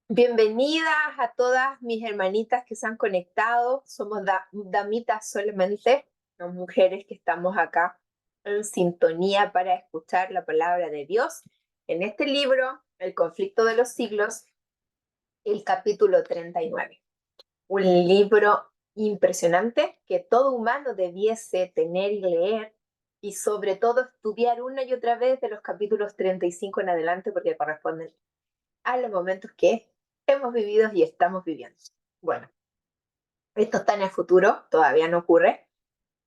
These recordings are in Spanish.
Bienvenidas a todas mis hermanitas que se han conectado. Somos damitas solamente, las mujeres que estamos acá en sintonía para escuchar la palabra de Dios. En este libro, El conflicto de los siglos, el capítulo 39. Un libro impresionante que todo humano debiese tener y leer, y sobre todo estudiar una y otra vez de los capítulos 35 en adelante porque corresponden a los momentos que hemos vivido y estamos viviendo. Bueno, esto está en el futuro, todavía no ocurre,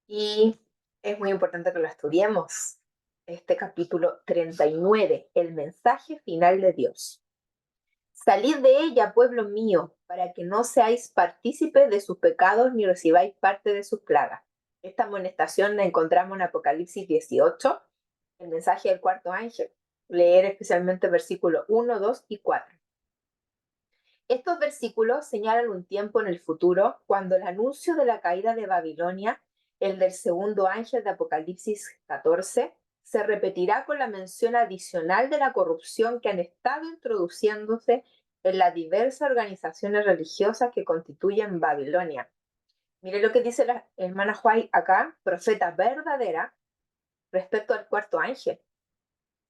y es muy importante que lo estudiemos. Este capítulo 39, el mensaje final de Dios. Salid de ella, pueblo mío, para que no seáis partícipes de sus pecados ni recibáis parte de sus plagas. Esta amonestación la encontramos en Apocalipsis 18, el mensaje del cuarto ángel. Leer especialmente versículos 1, 2 y 4. Estos versículos señalan un tiempo en el futuro cuando el anuncio de la caída de Babilonia, el del segundo ángel de Apocalipsis 14, se repetirá con la mención adicional de la corrupción que han estado introduciéndose en las diversas organizaciones religiosas que constituyen Babilonia. Mire lo que dice la hermana White acá, profeta verdadera, respecto al cuarto ángel.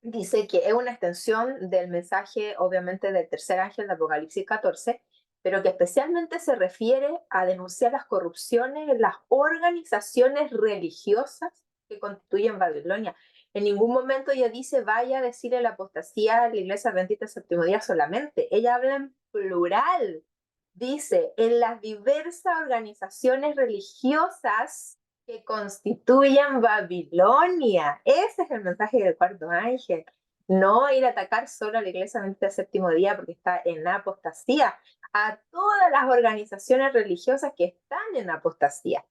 Dice que es una extensión del mensaje, obviamente, del tercer ángel de Apocalipsis 14, pero que especialmente se refiere a denunciar las corrupciones en las organizaciones religiosas que constituyen Babilonia. En ningún momento ella dice vaya a decirle la apostasía a la iglesia adventista del séptimo día solamente. Ella habla en plural. Dice, en las diversas organizaciones religiosas que constituyan Babilonia. Ese es el mensaje del cuarto ángel. No ir a atacar solo a la iglesia adventista del séptimo día porque está en apostasía, a todas las organizaciones religiosas que están en apostasía.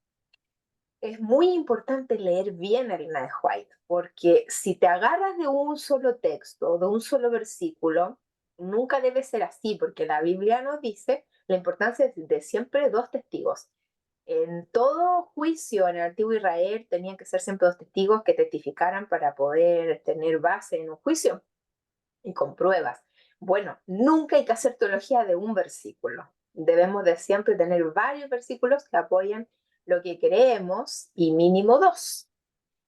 Es muy importante leer bien a Elena de White, porque si te agarras de un solo texto, de un solo versículo, nunca debe ser así, porque la Biblia nos dice la importancia de siempre dos testigos. En todo juicio en el antiguo Israel tenían que ser siempre dos testigos que testificaran para poder tener base en un juicio y con pruebas. Bueno, nunca hay que hacer teología de un versículo. Debemos de siempre tener varios versículos que apoyen lo que creemos y mínimo dos.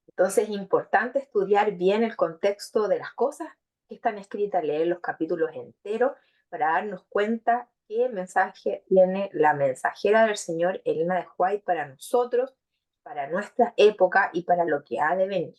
Entonces es importante estudiar bien el contexto de las cosas que están escritas, leer los capítulos enteros para darnos cuenta qué mensaje tiene la mensajera del Señor, Elena de White, para nosotros, para nuestra época y para lo que ha de venir.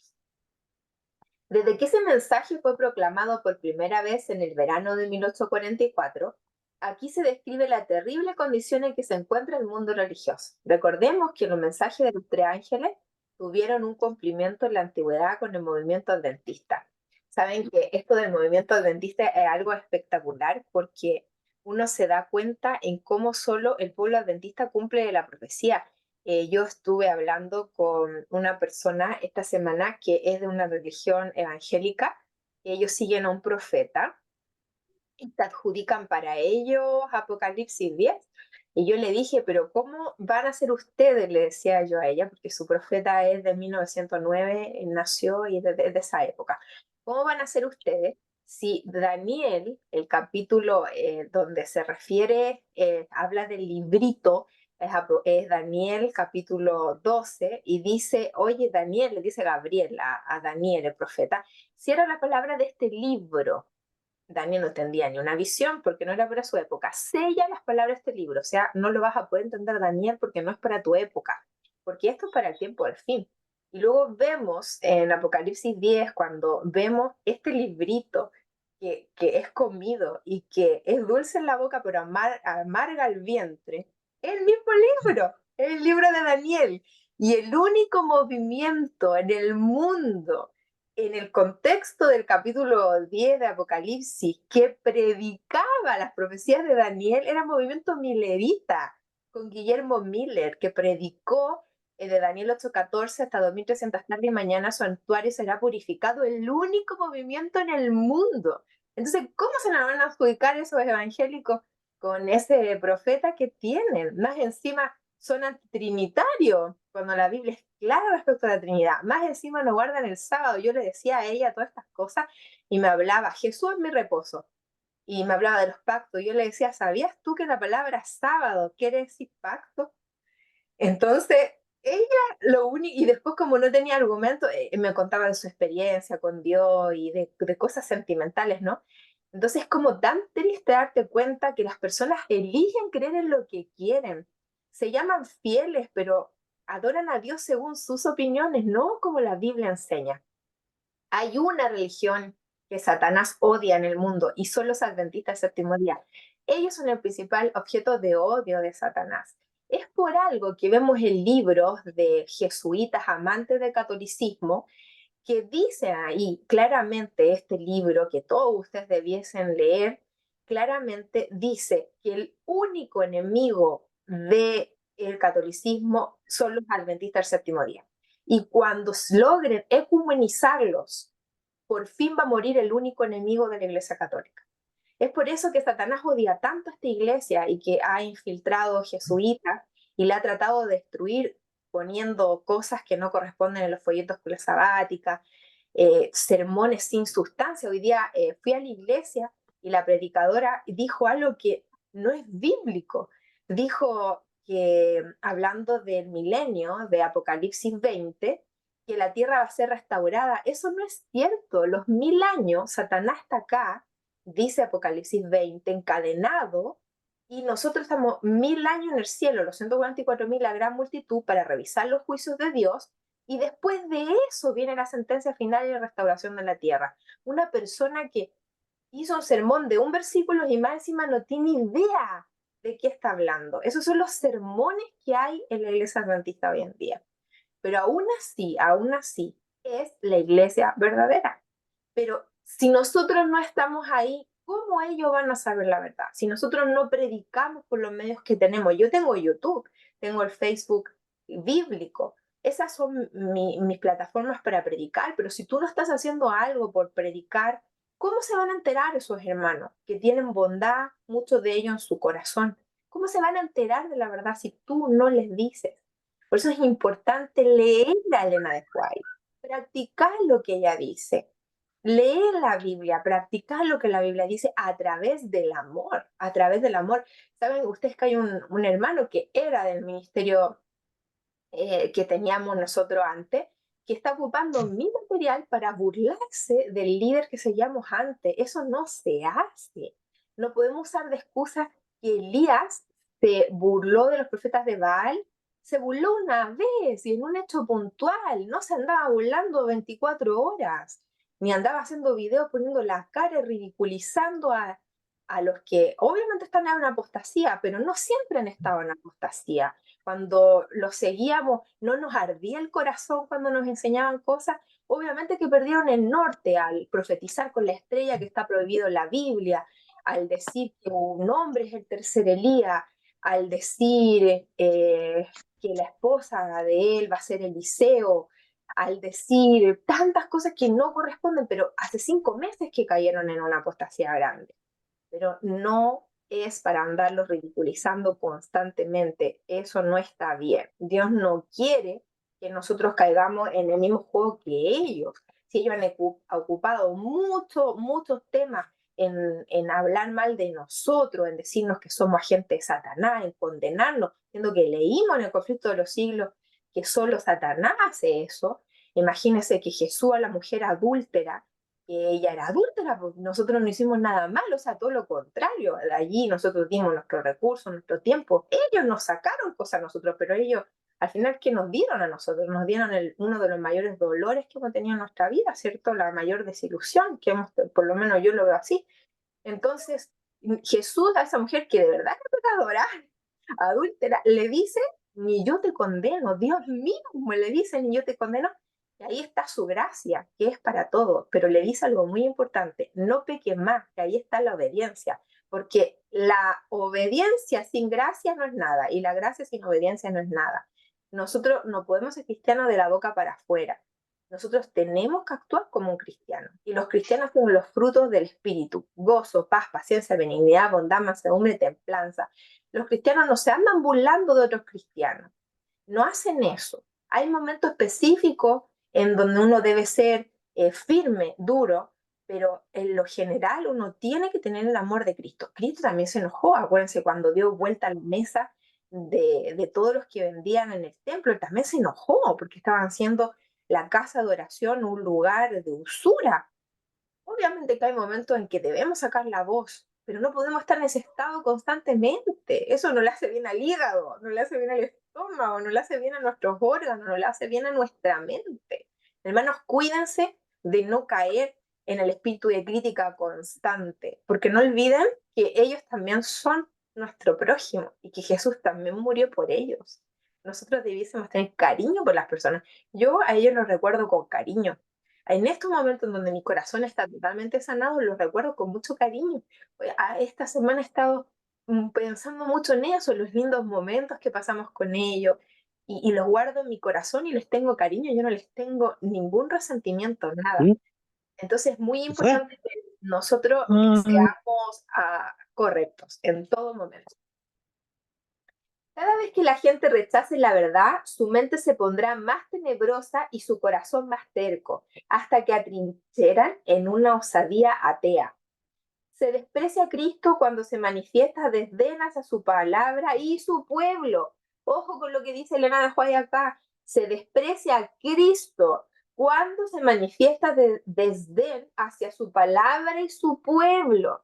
Desde que ese mensaje fue proclamado por primera vez en el verano de 1844, aquí se describe la terrible condición en que se encuentra el mundo religioso. Recordemos que los mensajes de los tres ángeles tuvieron un cumplimiento en la antigüedad con el movimiento adventista. Saben que esto del movimiento adventista es algo espectacular porque uno se da cuenta en cómo solo el pueblo adventista cumple la profecía. Yo estuve hablando con una persona esta semana que es de una religión evangélica. Ellos siguen a un profeta y te adjudican para ellos Apocalipsis 10. Y yo le dije, pero ¿cómo van a ser ustedes? Le decía yo a ella, porque su profeta es de 1909, él nació y es de esa época. ¿Cómo van a ser ustedes si Daniel, el capítulo donde se refiere, habla del librito, es Daniel capítulo 12 y dice, oye Daniel, le dice Gabriel a Daniel, el profeta, si era la palabra de este libro. Daniel no entendía ni una visión porque no era para su época. Sella las palabras de este libro, o sea, no lo vas a poder entender, Daniel, porque no es para tu época, porque esto es para el tiempo del fin. Y luego vemos en Apocalipsis 10, cuando vemos este librito que es comido y que es dulce en la boca, pero amarga el vientre, es el mismo libro, es el libro de Daniel. Y el único movimiento en el mundo en el contexto del capítulo 10 de Apocalipsis, que predicaba las profecías de Daniel, era movimiento milerita, con Guillermo Miller, que predicó de Daniel 8:14 hasta 2300 tarde y mañana su santuario será purificado, el único movimiento en el mundo. Entonces, ¿cómo se nos van a adjudicar esos evangélicos con ese profeta que tienen? Más encima son antitrinitarios, cuando la Biblia es clara respecto a la Trinidad. Más encima no guardan el sábado. Yo le decía a ella todas estas cosas y me hablaba, Jesús es mi reposo. y me hablaba de los pactos. Yo le decía, ¿sabías tú que la palabra sábado quiere decir pacto? Entonces, ella lo único, y después como no tenía argumento, me contaba de su experiencia con Dios y de cosas sentimentales, ¿no? Entonces es como tan triste darte cuenta que las personas eligen creer en lo que quieren. Se llaman fieles, pero adoran a Dios según sus opiniones, no como la Biblia enseña. Hay una religión que Satanás odia en el mundo y son los adventistas del séptimo día. Ellos son el principal objeto de odio de Satanás. Es por algo que vemos en libros de jesuitas amantes del catolicismo que dice ahí claramente este libro que todos ustedes debiesen leer, claramente dice que el único enemigo del catolicismo son los adventistas del séptimo día. Y cuando logren ecumenizarlos, por fin va a morir el único enemigo de la Iglesia Católica. Es por eso que Satanás odia tanto a esta iglesia y que ha infiltrado jesuitas y la ha tratado de destruir poniendo cosas que no corresponden en los folletos con la sabática, sermones sin sustancia. Hoy día fui a la iglesia y la predicadora dijo algo que no es bíblico. Dijo que hablando del milenio, de Apocalipsis 20, que la tierra va a ser restaurada. Eso no es cierto. Los 1000 años, Satanás está acá, dice Apocalipsis 20, encadenado, y nosotros estamos 1000 años en el cielo, los 144.000, la gran multitud, para revisar los juicios de Dios, y después de eso viene la sentencia final y la restauración de la tierra. Una persona que hizo un sermón de un versículo y más encima no tiene idea de qué está hablando. Esos son los sermones que hay en la iglesia adventista hoy en día. Pero aún así, es la iglesia verdadera. Pero si nosotros no estamos ahí, ¿cómo ellos van a saber la verdad? Si nosotros no predicamos por los medios que tenemos. Yo tengo YouTube, tengo el Facebook bíblico. Esas son mis plataformas para predicar, pero si tú no estás haciendo algo por predicar, ¿cómo se van a enterar esos hermanos que tienen bondad, muchos de ellos en su corazón? ¿Cómo se van a enterar de la verdad si tú no les dices? Por eso es importante leer a Elena de White, practicar lo que ella dice, leer la Biblia, practicar lo que la Biblia dice a través del amor, a través del amor. Saben ustedes que hay un hermano que era del ministerio que teníamos nosotros antes, que está ocupando mi material para burlarse del líder que seguíamos antes. Eso no se hace. No podemos usar de excusa que Elías se burló de los profetas de Baal. Se burló una vez y en un hecho puntual. No se andaba burlando 24 horas, ni andaba haciendo videos poniendo la cara y ridiculizando a los que obviamente están en una apostasía, pero no siempre han estado en apostasía. Cuando los seguíamos, no nos ardía el corazón cuando nos enseñaban cosas. Obviamente que perdieron el norte al profetizar con la estrella que está prohibido en la Biblia, al decir que un hombre es el tercer Elías, al decir que la esposa de él va a ser Eliseo, al decir tantas cosas que no corresponden, pero hace 5 meses que cayeron en una apostasía grande. Pero no es para andarlos ridiculizando constantemente. Eso no está bien. Dios no quiere que nosotros caigamos en el mismo juego que ellos. Si ellos han ocupado muchos temas en hablar mal de nosotros, en decirnos que somos agentes de Satanás, en condenarnos, siendo que leímos en el conflicto de los siglos que solo Satanás hace eso. Imagínense que Jesús a la mujer adúltera, que ella era adúltera, porque nosotros no hicimos nada malo, o sea, todo lo contrario. De allí nosotros dimos nuestros recursos, nuestro tiempo. Ellos nos sacaron cosas a nosotros, pero ellos, al final, ¿qué nos dieron a nosotros? Nos dieron uno de los mayores dolores que hemos tenido en nuestra vida, ¿cierto? La mayor desilusión que hemos, por lo menos yo lo veo así. Entonces, Jesús a esa mujer que de verdad es pecadora, adúltera, le dice, ni yo te condeno, Dios mismo le dice, ni yo te condeno, y ahí está su gracia, que es para todos, pero le dice algo muy importante, no peques más, que ahí está la obediencia, porque la obediencia sin gracia no es nada, y la gracia sin obediencia no es nada. Nosotros no podemos ser cristianos de la boca para afuera. Nosotros tenemos que actuar como un cristiano. Y los cristianos tienen los frutos del Espíritu: gozo, paz, paciencia, benignidad, bondad, mansedumbre, templanza. Los cristianos no se andan burlando de otros cristianos. No hacen eso. Hay momentos específicos en donde uno debe ser firme, duro, pero en lo general uno tiene que tener el amor de Cristo. Cristo también se enojó, acuérdense, cuando dio vuelta a la mesa de todos los que vendían en el templo, él también se enojó porque estaban haciendo la casa de oración un lugar de usura. Obviamente que hay momentos en que debemos sacar la voz, pero no podemos estar en ese estado constantemente. Eso no le hace bien al hígado, no le hace bien al estómago, no le hace bien a nuestros órganos, no le hace bien a nuestra mente. Hermanos, cuídense de no caer en el espíritu de crítica constante, porque no olviden que ellos también son nuestro prójimo y que Jesús también murió por ellos. Nosotros debiésemos tener cariño por las personas. Yo a ellos los recuerdo con cariño. En estos momentos en donde mi corazón está totalmente sanado, los recuerdo con mucho cariño. Esta semana he estado pensando mucho en eso, en los lindos momentos que pasamos con ellos, y los guardo en mi corazón y les tengo cariño, yo no les tengo ningún resentimiento, nada. ¿Sí? Entonces es muy ¿Se fue? importante que nosotros Ah, seamos correctos en todo momento. Cada vez que la gente rechace la verdad, su mente se pondrá más tenebrosa y su corazón más terco, hasta que atrincheran en una osadía atea. Se desprecia a Cristo cuando se manifiesta desdén hacia su palabra y su pueblo. Ojo con lo que dice Elena de White acá. Se desprecia a Cristo cuando se manifiesta desdén hacia su palabra y su pueblo.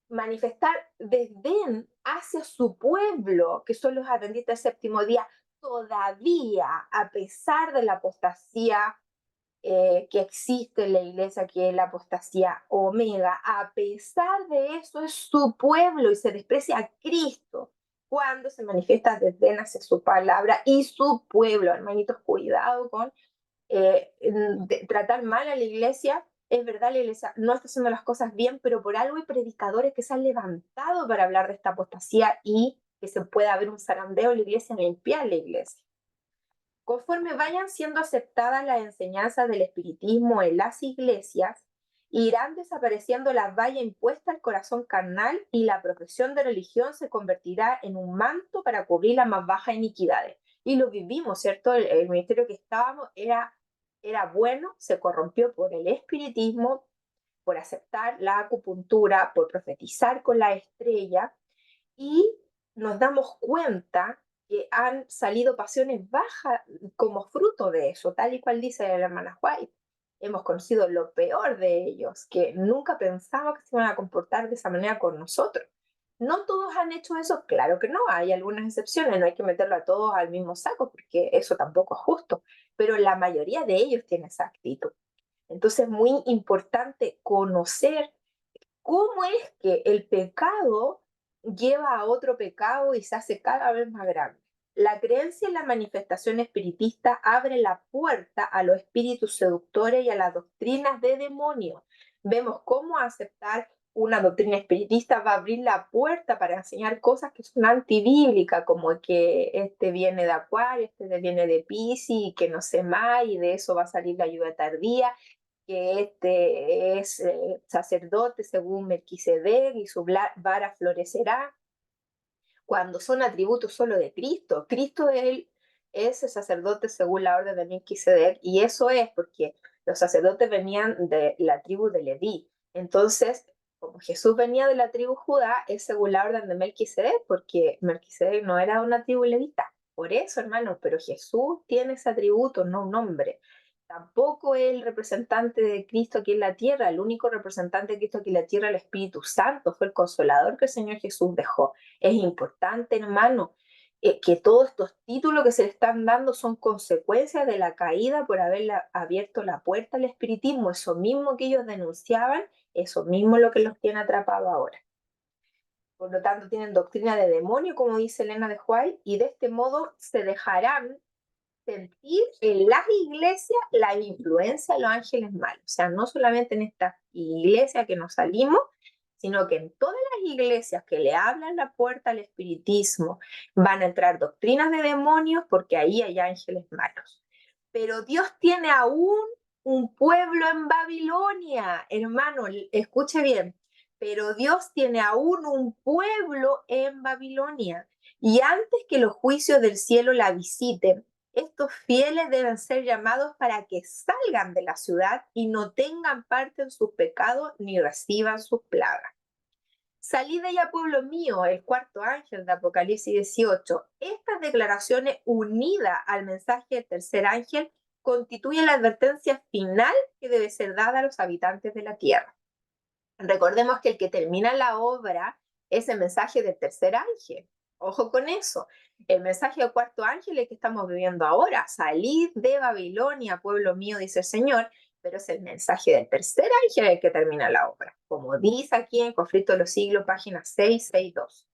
Manifestar desdén hacia su pueblo, que son los adventistas del séptimo día, todavía, a pesar de la apostasía que existe en la iglesia, que es la apostasía omega, a pesar de eso es su pueblo y se desprecia a Cristo cuando se manifiesta desdén hacia su palabra y su pueblo. Hermanitos, cuidado con tratar mal a la iglesia. Es verdad, la iglesia no está haciendo las cosas bien, pero por algo hay predicadores que se han levantado para hablar de esta apostasía y que se pueda haber un zarandeo en la iglesia, limpiar la iglesia. Conforme vayan siendo aceptadas las enseñanzas del espiritismo en las iglesias, irán desapareciendo las vallas impuestas al corazón carnal y la profesión de religión se convertirá en un manto para cubrir las más bajas iniquidades. Y lo vivimos, ¿cierto? El ministerio que estábamos era bueno, se corrompió por el espiritismo, por aceptar la acupuntura, por profetizar con la estrella, y nos damos cuenta que han salido pasiones bajas como fruto de eso, tal y cual dice la hermana White. Hemos conocido lo peor de ellos, que nunca pensamos que se iban a comportar de esa manera con nosotros. No todos han hecho eso, claro que no, hay algunas excepciones, no hay que meterlo a todos al mismo saco, porque eso tampoco es justo, pero la mayoría de ellos tiene esa actitud. Entonces es muy importante conocer cómo es que el pecado lleva a otro pecado y se hace cada vez más grande. La creencia en la manifestación espiritista abre la puerta a los espíritus seductores y a las doctrinas de demonios. Vemos cómo aceptar una doctrina espiritista va a abrir la puerta para enseñar cosas que son antibíblicas, como que este viene de Acuario, este viene de Piscis, y que no sé más, y de eso va a salir la ayuda tardía, que este es sacerdote según Melquisedec y su vara florecerá, cuando son atributos solo de Cristo. Cristo él es el sacerdote según la orden de Melquisedec, y eso es porque los sacerdotes venían de la tribu de Leví. Entonces, como Jesús venía de la tribu Judá, es según la orden de Melquisedec, porque Melquisedec no era una tribu levita. Por eso, hermano, pero Jesús tiene ese atributo, no un hombre. Tampoco es el representante de Cristo aquí en la tierra, el único representante de Cristo aquí en la tierra, el Espíritu Santo, fue el consolador que el Señor Jesús dejó. Es importante, hermano, que todos estos títulos que se le están dando son consecuencias de la caída por haber abierto la puerta al espiritismo. Eso mismo que ellos denunciaban, eso mismo es lo que los tiene atrapados ahora. Por lo tanto, tienen doctrina de demonio, como dice Elena de White, y de este modo se dejarán sentir en las iglesias la influencia de los ángeles malos. O sea, no solamente en esta iglesia que nos salimos, sino que en todas las iglesias que le abran la puerta al espiritismo van a entrar doctrinas de demonios porque ahí hay ángeles malos. Pero Dios tiene aún un pueblo en Babilonia, hermano, escuche bien, pero Dios tiene aún un pueblo en Babilonia. Y antes que los juicios del cielo la visiten, estos fieles deben ser llamados para que salgan de la ciudad y no tengan parte en sus pecados ni reciban sus plagas. Salid de ella, pueblo mío, el cuarto ángel de Apocalipsis 18. Estas declaraciones unidas al mensaje del tercer ángel constituyen la advertencia final que debe ser dada a los habitantes de la tierra. Recordemos que el que termina la obra es el mensaje del tercer ángel. Ojo con eso. El mensaje del cuarto ángel es el que estamos viviendo ahora. Salid de Babilonia, pueblo mío, dice el Señor, pero es el mensaje del tercer ángel el que termina la obra. Como dice aquí en Conflicto de los Siglos, página 662.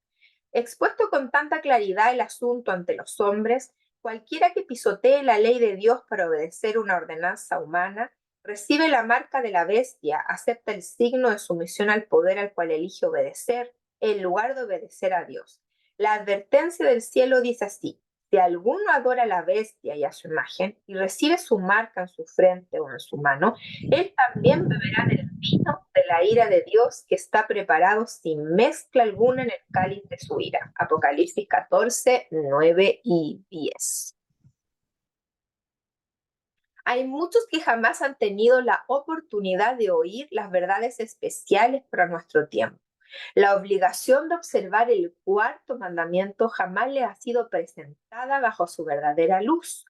Expuesto con tanta claridad el asunto ante los hombres, cualquiera que pisotee la ley de Dios para obedecer una ordenanza humana, recibe la marca de la bestia, acepta el signo de sumisión al poder al cual elige obedecer, en lugar de obedecer a Dios. La advertencia del cielo dice así: si alguno adora a la bestia y a su imagen, y recibe su marca en su frente o en su mano, él también beberá del vino de la ira de Dios que está preparado sin mezcla alguna en el cáliz de su ira. Apocalipsis 14, 9 y 10. Hay muchos que jamás han tenido la oportunidad de oír las verdades especiales para nuestro tiempo. La obligación de observar el cuarto mandamiento jamás le ha sido presentada bajo su verdadera luz.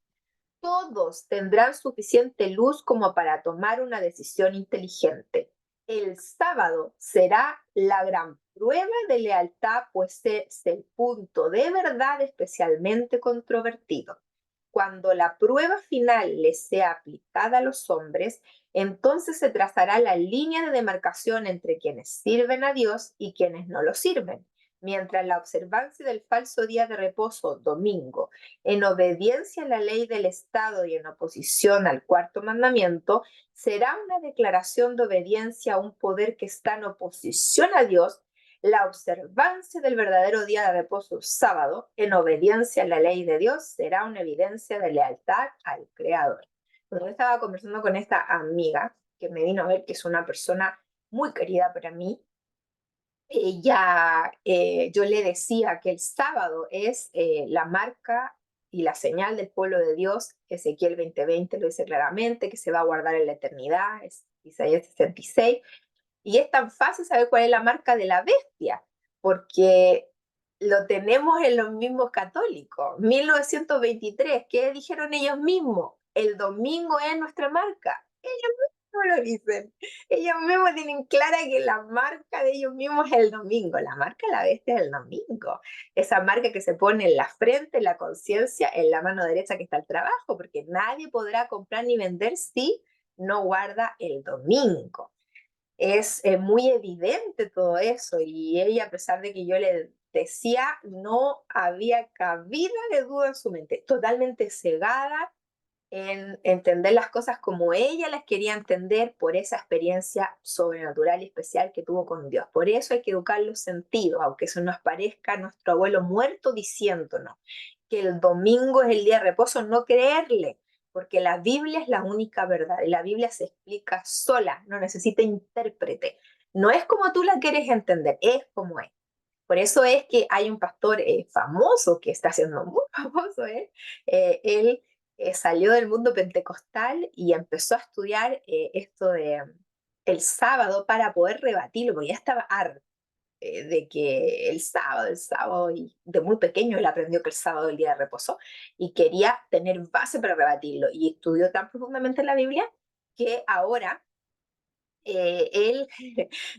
Todos tendrán suficiente luz como para tomar una decisión inteligente. El sábado será la gran prueba de lealtad, pues es el punto de verdad especialmente controvertido. Cuando la prueba final les sea aplicada a los hombres, entonces se trazará la línea de demarcación entre quienes sirven a Dios y quienes no lo sirven. Mientras la observancia del falso día de reposo, domingo, en obediencia a la ley del Estado y en oposición al cuarto mandamiento, será una declaración de obediencia a un poder que está en oposición a Dios. La observancia del verdadero día de reposo, sábado, en obediencia a la ley de Dios, será una evidencia de lealtad al Creador. Cuando yo estaba conversando con esta amiga que me vino a ver, que es una persona muy querida para mí, yo le decía que el sábado es la marca y la señal del pueblo de Dios. Ezequiel 20:20 lo dice claramente, que se va a guardar en la eternidad, es Isaías 66. Y es tan fácil saber cuál es la marca de la bestia, porque lo tenemos en los mismos católicos. 1923, ¿qué dijeron ellos mismos? El domingo es nuestra marca. Ellos mismos lo dicen. Ellos mismos tienen clara que la marca de ellos mismos es el domingo. La marca de la bestia es el domingo. Esa marca que se pone en la frente, en la conciencia, en la mano derecha que está el trabajo, porque nadie podrá comprar ni vender si no guarda el domingo. Es muy evidente todo eso, y ella, a pesar de que yo le decía, no había cabida de duda en su mente, totalmente cegada en entender las cosas como ella las quería entender por esa experiencia sobrenatural y especial que tuvo con Dios. Por eso hay que educar los sentidos, aunque eso nos parezca nuestro abuelo muerto diciéndonos que el domingo es el día de reposo, no creerle, porque la Biblia es la única verdad, y la Biblia se explica sola, no necesita intérprete. No es como tú la quieres entender, es como es. Por eso es que hay un pastor famoso que está siendo muy famoso, él salió del mundo pentecostal y empezó a estudiar esto de el sábado para poder rebatirlo, porque ya estaba harto de que el sábado, y de muy pequeño él aprendió que el sábado es el día de reposo, y quería tener base para rebatirlo, y estudió tan profundamente la Biblia que ahora él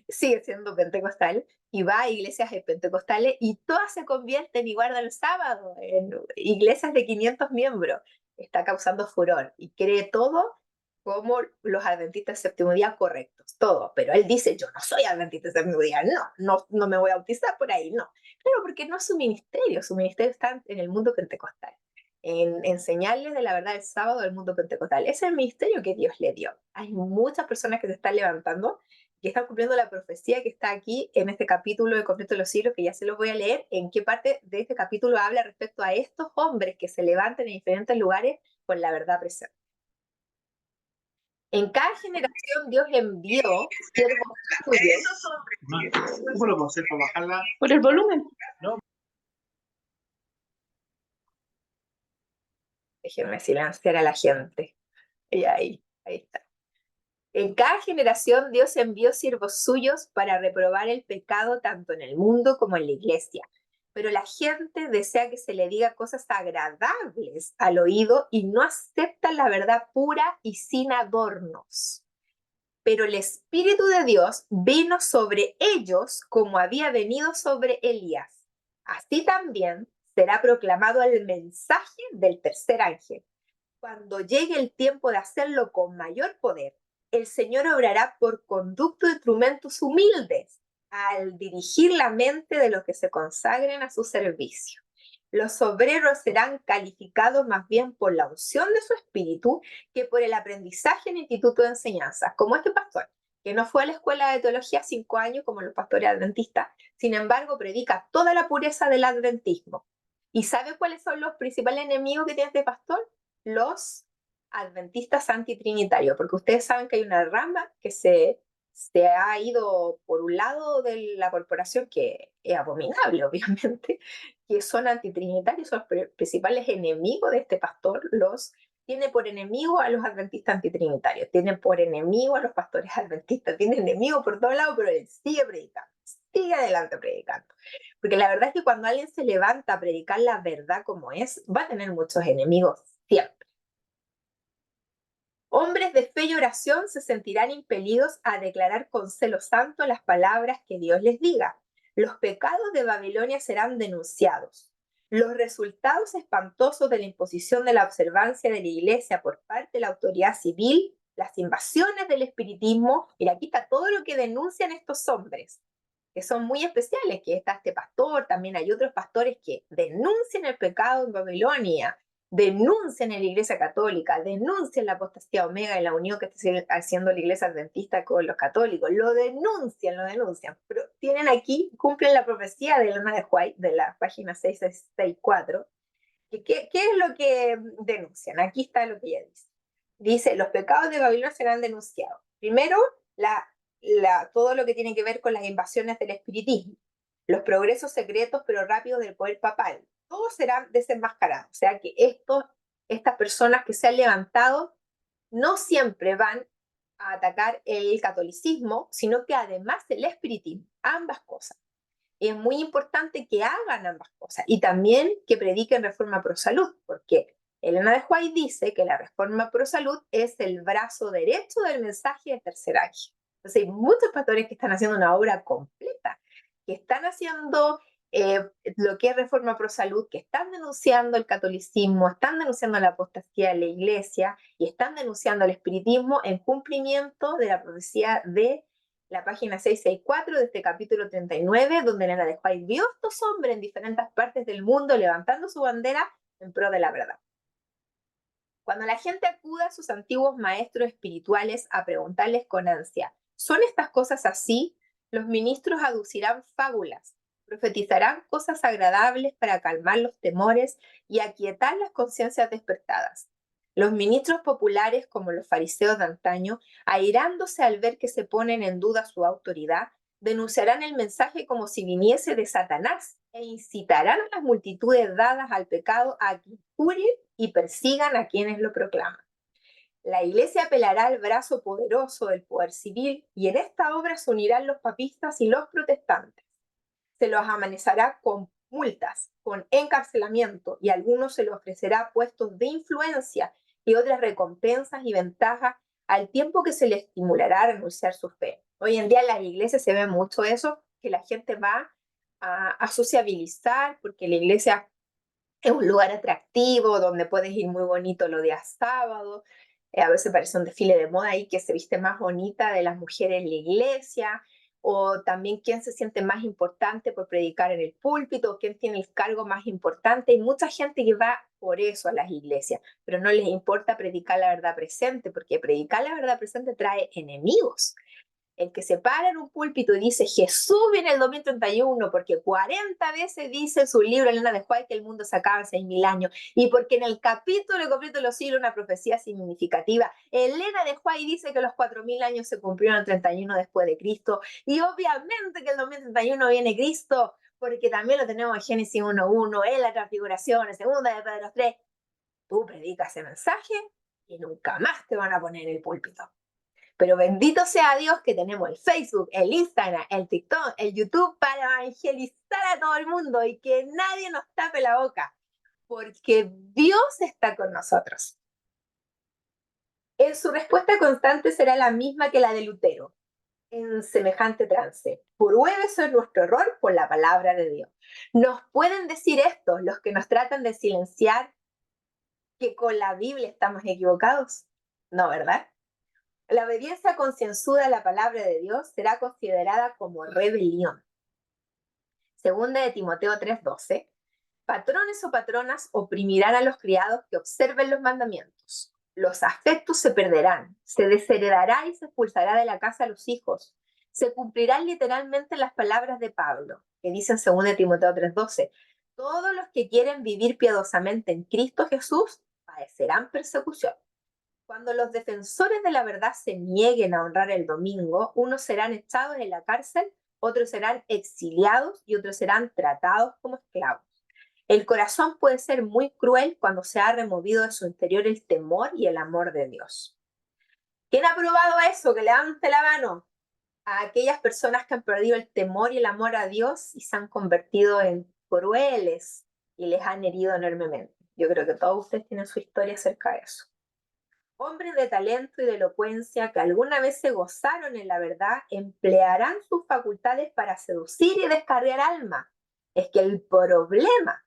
sigue siendo pentecostal y va a iglesias pentecostales, y todas se convierten y guardan el sábado en iglesias de 500 miembros. Está causando furor y cree todo como los adventistas del séptimo día correctos, todo. Pero él dice: yo no soy adventista del séptimo día, no me voy a bautizar por ahí, no. Claro, porque no es su ministerio está en el mundo pentecostal, en enseñarles de la verdad el sábado del mundo pentecostal. Ese es el ministerio que Dios le dio. Hay muchas personas que se están levantando, que están cumpliendo la profecía que está aquí en este capítulo de Conflicto de los Siglos, que ya se los voy a leer. En qué parte de este capítulo habla respecto a estos hombres que se levantan en diferentes lugares con la verdad presente. En cada generación Dios envió siervos suyos. ¿Cómo lo puedo hacer para bajarla? Por el volumen. No. Déjenme silenciar a la gente. Y ahí está. En cada generación Dios envió siervos suyos para reprobar el pecado tanto en el mundo como en la iglesia. Pero la gente desea que se le diga cosas agradables al oído y no acepta la verdad pura y sin adornos. Pero el Espíritu de Dios vino sobre ellos como había venido sobre Elías. Así también será proclamado el mensaje del tercer ángel. Cuando llegue el tiempo de hacerlo con mayor poder, el Señor obrará por conducto de instrumentos humildes al dirigir la mente de los que se consagren a su servicio. Los obreros serán calificados más bien por la unción de su espíritu que por el aprendizaje en el instituto de enseñanza, como este pastor, que no fue a la escuela de teología 5 años como los pastores adventistas, sin embargo predica toda la pureza del adventismo. ¿Y sabe cuáles son los principales enemigos que tiene este pastor? Los adventistas antitrinitarios, porque ustedes saben que hay una rama que se ha ido por un lado de la corporación que es abominable, obviamente, que son antitrinitarios, son los principales enemigos de este pastor, tiene por enemigo a los adventistas antitrinitarios, tiene por enemigo a los pastores adventistas, tiene enemigo por todos lados, pero él sigue predicando, sigue adelante predicando. Porque la verdad es que cuando alguien se levanta a predicar la verdad como es, va a tener muchos enemigos siempre. Hombres de fe y oración se sentirán impelidos a declarar con celo santo las palabras que Dios les diga. Los pecados de Babilonia serán denunciados. Los resultados espantosos de la imposición de la observancia de la iglesia por parte de la autoridad civil, las invasiones del espiritismo, y aquí está todo lo que denuncian estos hombres, que son muy especiales, que está este pastor, también hay otros pastores que denuncian el pecado en Babilonia, denuncian en la Iglesia Católica, denuncian la apostasía Omega y la unión que está haciendo la Iglesia Adventista con los católicos, lo denuncian, pero tienen aquí, cumplen la profecía de Elena de White, de la página 664, ¿qué es lo que denuncian? Aquí está lo que ella dice. Dice, los pecados de Babilonia serán denunciados. Primero, todo lo que tiene que ver con las invasiones del espiritismo, los progresos secretos pero rápidos del poder papal, todos serán desenmascarados. O sea que estas personas que se han levantado no siempre van a atacar el catolicismo, sino que además el espiritismo, ambas cosas. Es muy importante que hagan ambas cosas y también que prediquen reforma pro salud, porque Elena de White dice que la reforma pro salud es el brazo derecho del mensaje del tercer ángel. Entonces hay muchos pastores que están haciendo una obra completa, que están haciendo lo que es reforma pro salud, que están denunciando el catolicismo, están denunciando la apostasía de la iglesia y están denunciando el espiritismo en cumplimiento de la profecía de la página 664 de este capítulo 39, donde Elena de White vio a estos hombres en diferentes partes del mundo levantando su bandera en pro de la verdad. Cuando la gente acuda a sus antiguos maestros espirituales a preguntarles con ansia, ¿son estas cosas así? Los ministros aducirán fábulas, profetizarán cosas agradables para calmar los temores y aquietar las conciencias despertadas. Los ministros populares, como los fariseos de antaño, airándose al ver que se ponen en duda su autoridad, denunciarán el mensaje como si viniese de Satanás e incitarán a las multitudes dadas al pecado a que jurien y persigan a quienes lo proclaman. La iglesia apelará al brazo poderoso del poder civil y en esta obra se unirán los papistas y los protestantes. Se los amenazará con multas, con encarcelamiento y a algunos se les ofrecerá puestos de influencia y otras recompensas y ventajas al tiempo que se les estimulará a renunciar su fe. Hoy en día en las iglesias se ve mucho eso, que la gente va a sociabilizar porque la iglesia es un lugar atractivo donde puedes ir muy bonito los días sábados. A veces parece un desfile de moda ahí que se viste más bonita de las mujeres en la iglesia, o también quién se siente más importante por predicar en el púlpito, quién tiene el cargo más importante. Hay mucha gente que va por eso a las iglesias, pero no les importa predicar la verdad presente, porque predicar la verdad presente trae enemigos. El que se para en un púlpito y dice Jesús viene el 2031 porque 40 veces dice en su libro Elena de White que el mundo se acaba en 6.000 años y porque en el capítulo completo de los siglos una profecía significativa. Elena de White dice que los 4.000 años se cumplieron el 31 después de Cristo y obviamente que el 2031 viene Cristo porque también lo tenemos en Génesis 1.1, en la transfiguración, en segunda de Pedro 3. tú predicas ese mensaje y nunca más te van a poner en el púlpito. Pero bendito sea Dios que tenemos el Facebook, el Instagram, el TikTok, el YouTube para evangelizar a todo el mundo y que nadie nos tape la boca, porque Dios está con nosotros. En su respuesta constante será la misma que la de Lutero, en semejante trance. Pruebe sobre nuestro error por la palabra de Dios. Nos pueden decir esto los que nos tratan de silenciar que con la Biblia estamos equivocados. No, ¿verdad? La obediencia concienzuda a la palabra de Dios será considerada como rebelión. Segunda de Timoteo 3:12. Patrones o patronas oprimirán a los criados que observen los mandamientos. Los afectos se perderán, se desheredará y se expulsará de la casa a los hijos. Se cumplirán literalmente las palabras de Pablo, que dicen en 2 de Timoteo 3:12. Todos los que quieren vivir piadosamente en Cristo Jesús padecerán persecución. Cuando los defensores de la verdad se nieguen a honrar el domingo, unos serán echados en la cárcel, otros serán exiliados y otros serán tratados como esclavos. El corazón puede ser muy cruel cuando se ha removido de su interior el temor y el amor de Dios. ¿Quién ha probado eso? Que levante la mano. A aquellas personas que han perdido el temor y el amor a Dios y se han convertido en crueles y les han herido enormemente. Yo creo que todos ustedes tienen su historia acerca de eso. Hombres de talento y de elocuencia que alguna vez se gozaron en la verdad emplearán sus facultades para seducir y descarriar alma. Es que el problema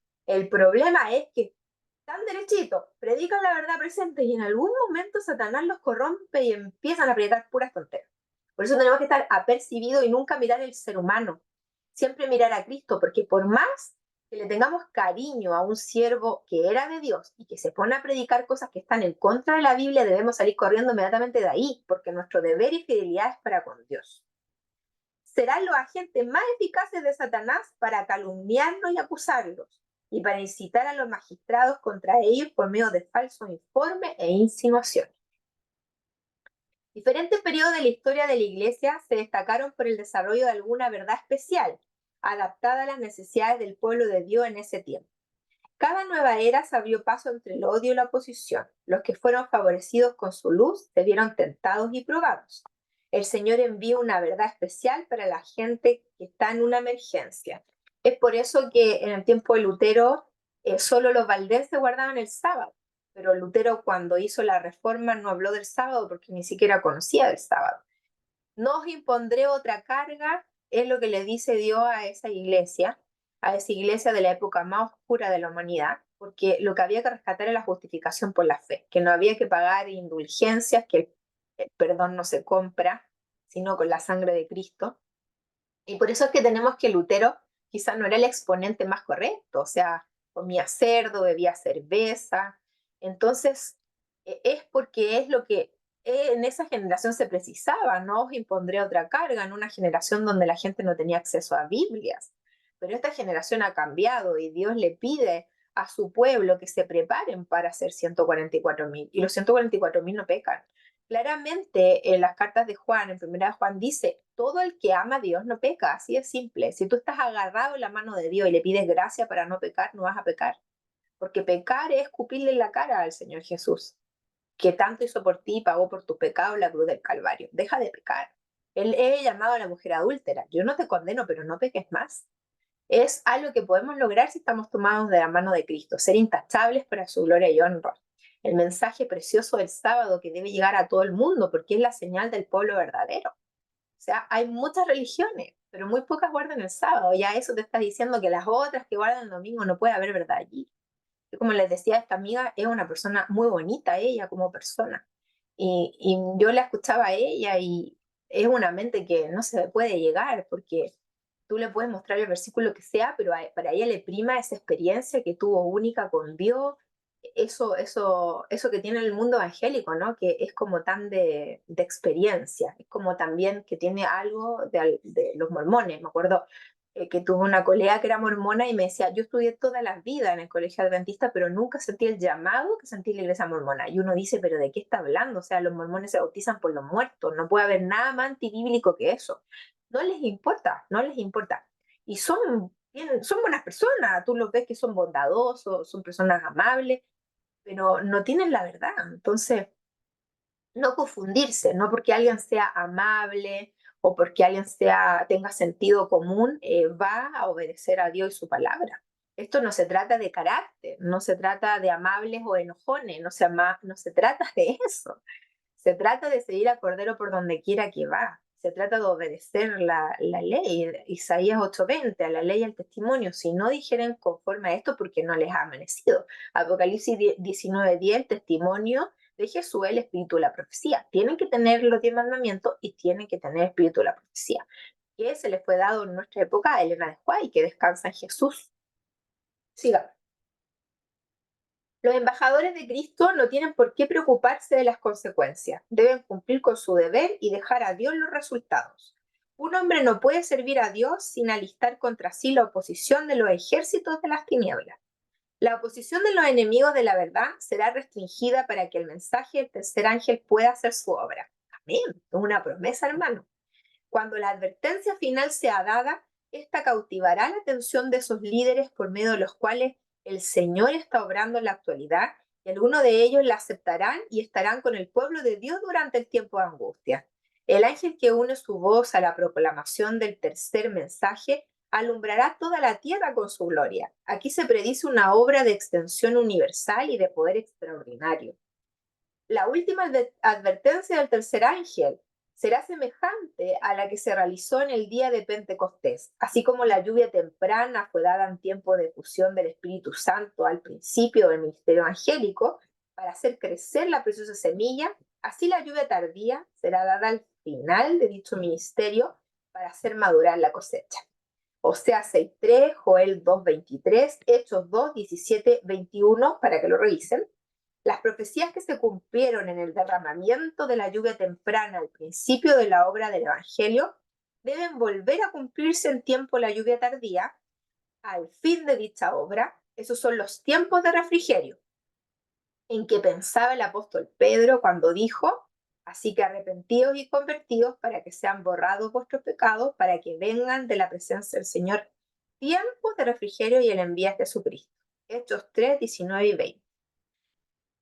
es que están derechitos, predican la verdad presente y en algún momento Satanás los corrompe y empiezan a predicar puras tonteras. Por eso tenemos que estar apercibidos y nunca mirar el ser humano, siempre mirar a Cristo, porque por más que le tengamos cariño a un siervo que era de Dios y que se pone a predicar cosas que están en contra de la Biblia, debemos salir corriendo inmediatamente de ahí, porque nuestro deber y fidelidad es para con Dios. Serán los agentes más eficaces de Satanás para calumniarlos y acusarlos, y para incitar a los magistrados contra ellos por medio de falsos informes e insinuaciones. Diferentes periodos de la historia de la Iglesia se destacaron por el desarrollo de alguna verdad especial, adaptada a las necesidades del pueblo de Dios en ese tiempo. Cada nueva era se abrió paso entre el odio y la oposición. Los que fueron favorecidos con su luz se vieron tentados y probados. El Señor envía una verdad especial para la gente que está en una emergencia. Es por eso que en el tiempo de Lutero solo los valdenses guardaban el sábado, pero Lutero cuando hizo la reforma no habló del sábado porque ni siquiera conocía del sábado. No os impondré otra carga, es lo que le dice Dios a esa iglesia de la época más oscura de la humanidad, porque lo que había que rescatar era la justificación por la fe, que no había que pagar indulgencias, que el perdón no se compra, sino con la sangre de Cristo. Y por eso es que tenemos que Lutero quizás no era el exponente más correcto, o sea, comía cerdo, bebía cerveza. Entonces, es porque es lo que en esa generación se precisaba. No os impondré otra carga en una generación donde la gente no tenía acceso a Biblias. Pero esta generación ha cambiado y Dios le pide a su pueblo que se preparen para hacer 144.000. Y los 144.000 no pecan. Claramente en las cartas de Juan, en primera de Juan dice, todo el que ama a Dios no peca, así es simple. Si tú estás agarrado en la mano de Dios y le pides gracia para no pecar, no vas a pecar. Porque pecar es escupirle en la cara al Señor Jesús, que tanto hizo por ti y pagó por tus pecados en la cruz del Calvario. Deja de pecar. Él es llamado a la mujer adúltera. Yo no te condeno, pero no peques más. Es algo que podemos lograr si estamos tomados de la mano de Cristo, ser intachables para su gloria y honra. El mensaje precioso del sábado que debe llegar a todo el mundo porque es la señal del pueblo verdadero. O sea, hay muchas religiones, pero muy pocas guardan el sábado. Ya eso te está diciendo que las otras que guardan el domingo no puede haber verdad allí. Yo, como les decía, esta amiga es una persona muy bonita, ella como persona. Y yo la escuchaba a ella y es una mente que no se puede llegar porque tú le puedes mostrar el versículo que sea, pero para ella le prima esa experiencia que tuvo única con Dios, eso que tiene el mundo evangélico, ¿no? Que es como tan de experiencia, es como también que tiene algo de los mormones. Me acuerdo que tuve una colega que era mormona y me decía, yo estudié toda la vida en el colegio adventista, pero nunca sentí el llamado que sentí en la iglesia mormona. Y uno dice, pero ¿de qué está hablando? O sea, los mormones se bautizan por los muertos, no puede haber nada más antibíblico que eso. No les importa, no les importa. Y son buenas personas, tú los ves que son bondadosos, son personas amables, pero no tienen la verdad. Entonces, no confundirse, no porque alguien sea amable o porque alguien tenga sentido común, va a obedecer a Dios y su palabra. Esto no se trata de carácter, no se trata de amables o enojones, no se trata de eso. Se trata de seguir a Cordero por donde quiera que va. Se trata de obedecer la ley. Isaías 8:20, a la ley y al testimonio. Si no dijeren conforme a esto, porque no les ha amanecido. Apocalipsis 19:10, el testimonio de Jesús, el espíritu de la profecía. Tienen que tener los 10 mandamientos y tienen que tener el espíritu de la profecía, que se les fue dado en nuestra época a Elena de White, que descansa en Jesús. Sigamos. Los embajadores de Cristo no tienen por qué preocuparse de las consecuencias. Deben cumplir con su deber y dejar a Dios los resultados. Un hombre no puede servir a Dios sin alistar contra sí la oposición de los ejércitos de las tinieblas. La oposición de los enemigos de la verdad será restringida para que el mensaje del tercer ángel pueda hacer su obra. Amén. Es una promesa, hermano. Cuando la advertencia final sea dada, esta cautivará la atención de esos líderes por medio de los cuales el Señor está obrando en la actualidad, y algunos de ellos la aceptarán y estarán con el pueblo de Dios durante el tiempo de angustia. El ángel que une su voz a la proclamación del tercer mensaje alumbrará toda la tierra con su gloria. Aquí se predice una obra de extensión universal y de poder extraordinario. La última advertencia del tercer ángel será semejante a la que se realizó en el día de Pentecostés, así como la lluvia temprana fue dada en tiempo de efusión del Espíritu Santo al principio del ministerio angélico para hacer crecer la preciosa semilla, así la lluvia tardía será dada al final de dicho ministerio para hacer madurar la cosecha. Oseas 6:3, Joel 2:23, Hechos 2:17-21, para que lo revisen. Las profecías que se cumplieron en el derramamiento de la lluvia temprana al principio de la obra del Evangelio deben volver a cumplirse en tiempo la lluvia tardía al fin de dicha obra. Esos son los tiempos de refrigerio en que pensaba el apóstol Pedro cuando dijo: así que arrepentidos y convertidos para que sean borrados vuestros pecados, para que vengan de la presencia del Señor tiempos de refrigerio y el envío de Jesucristo. Hechos 3:19-20.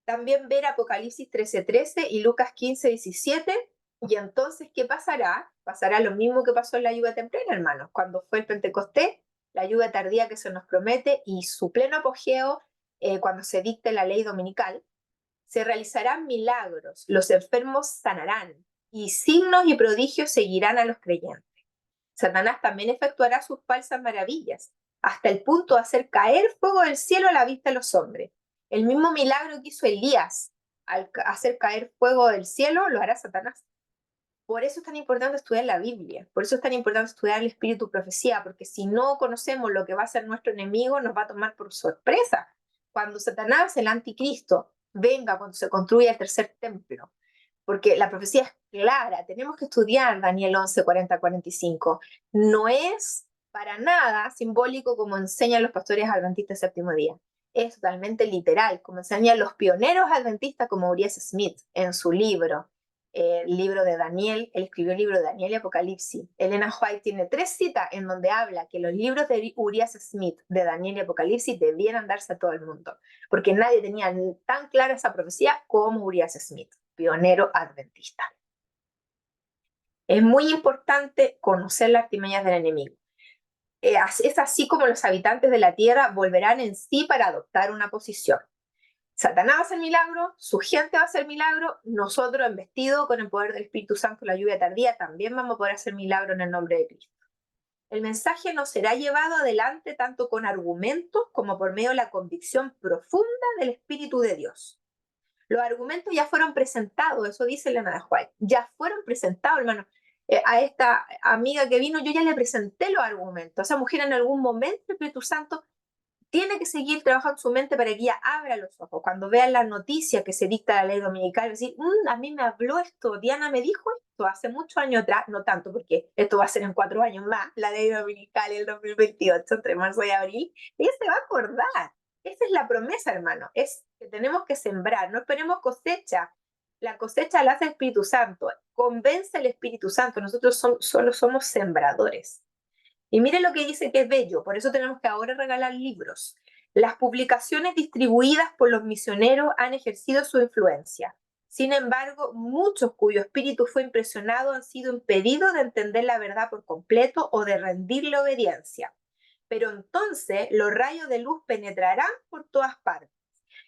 También ver Apocalipsis 13:13 y Lucas 15:17. Y entonces, ¿qué pasará? Pasará lo mismo que pasó en la lluvia temprana, hermanos, cuando fue el Pentecostés, la lluvia tardía que se nos promete y su pleno apogeo cuando se dicte la ley dominical. Se realizarán milagros, los enfermos sanarán y signos y prodigios seguirán a los creyentes. Satanás también efectuará sus falsas maravillas, hasta el punto de hacer caer fuego del cielo a la vista de los hombres. El mismo milagro que hizo Elías al hacer caer fuego del cielo, lo hará Satanás. Por eso es tan importante estudiar la Biblia, por eso es tan importante estudiar el espíritu profecía, porque si no conocemos lo que va a ser nuestro enemigo, nos va a tomar por sorpresa. Cuando Satanás, el anticristo, venga, cuando se construya el tercer templo, porque la profecía es clara, tenemos que estudiar Daniel 11:40-45. No es para nada simbólico como enseñan los pastores adventistas del séptimo día. Es totalmente literal, como enseñan los pioneros adventistas como Urias Smith en su libro, el libro de Daniel. Él escribió el libro de Daniel y Apocalipsis. Elena White tiene 3 citas en donde habla que los libros de Urias Smith, de Daniel y Apocalipsis, debieran darse a todo el mundo, porque nadie tenía tan clara esa profecía como Urias Smith, pionero adventista. Es muy importante conocer las artimañas del enemigo. Es así como los habitantes de la tierra volverán en sí para adoptar una posición. Satanás va a hacer milagro, su gente va a hacer milagro, nosotros, investidos con el poder del Espíritu Santo, la lluvia tardía, también vamos a poder hacer milagro en el nombre de Cristo. El mensaje no será llevado adelante tanto con argumentos como por medio de la convicción profunda del Espíritu de Dios. Los argumentos ya fueron presentados, eso dice Elena de White, ya fueron presentados, hermano. A esta amiga que vino, yo ya le presenté los argumentos. A esa mujer en algún momento el Espíritu Santo tiene que seguir trabajando su mente para que ella abra los ojos. Cuando vean la noticia que se dicta la ley dominical, decir, a mí me habló esto, Diana me dijo esto hace muchos años atrás, no tanto, porque esto va a ser en 4 años más, la ley dominical el 2028, entre marzo y abril, ella se va a acordar. Esa es la promesa, hermano, es que tenemos que sembrar, no esperemos cosecha. La cosecha la hace el Espíritu Santo, convence al Espíritu Santo, nosotros solo somos sembradores. Y mire lo que dice que es bello, por eso tenemos que ahora regalar libros. Las publicaciones distribuidas por los misioneros han ejercido su influencia. Sin embargo, muchos cuyo espíritu fue impresionado han sido impedidos de entender la verdad por completo o de rendirle obediencia. Pero entonces los rayos de luz penetrarán por todas partes.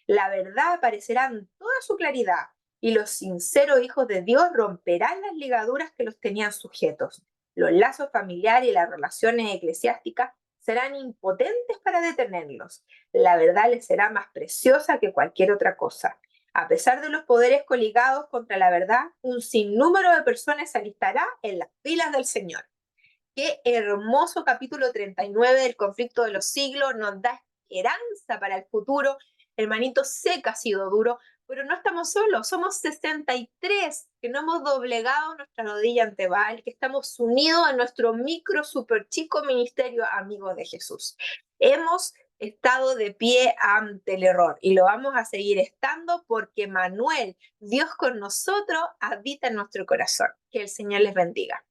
La verdad aparecerá en toda su claridad y los sinceros hijos de Dios romperán las ligaduras que los tenían sujetos. Los lazos familiares y las relaciones eclesiásticas serán impotentes para detenerlos. La verdad les será más preciosa que cualquier otra cosa. A pesar de los poderes coligados contra la verdad, un sinnúmero de personas se alistará en las filas del Señor. Qué hermoso capítulo 39 del conflicto de los siglos, nos da esperanza para el futuro. Hermanito, sé que ha sido duro, pero no estamos solos, somos 63 que no hemos doblegado nuestra rodilla ante Baal, que estamos unidos en nuestro micro, super chico ministerio Amigos de Jesús. Hemos estado de pie ante el error y lo vamos a seguir estando porque Manuel, Dios con nosotros, habita en nuestro corazón. Que el Señor les bendiga.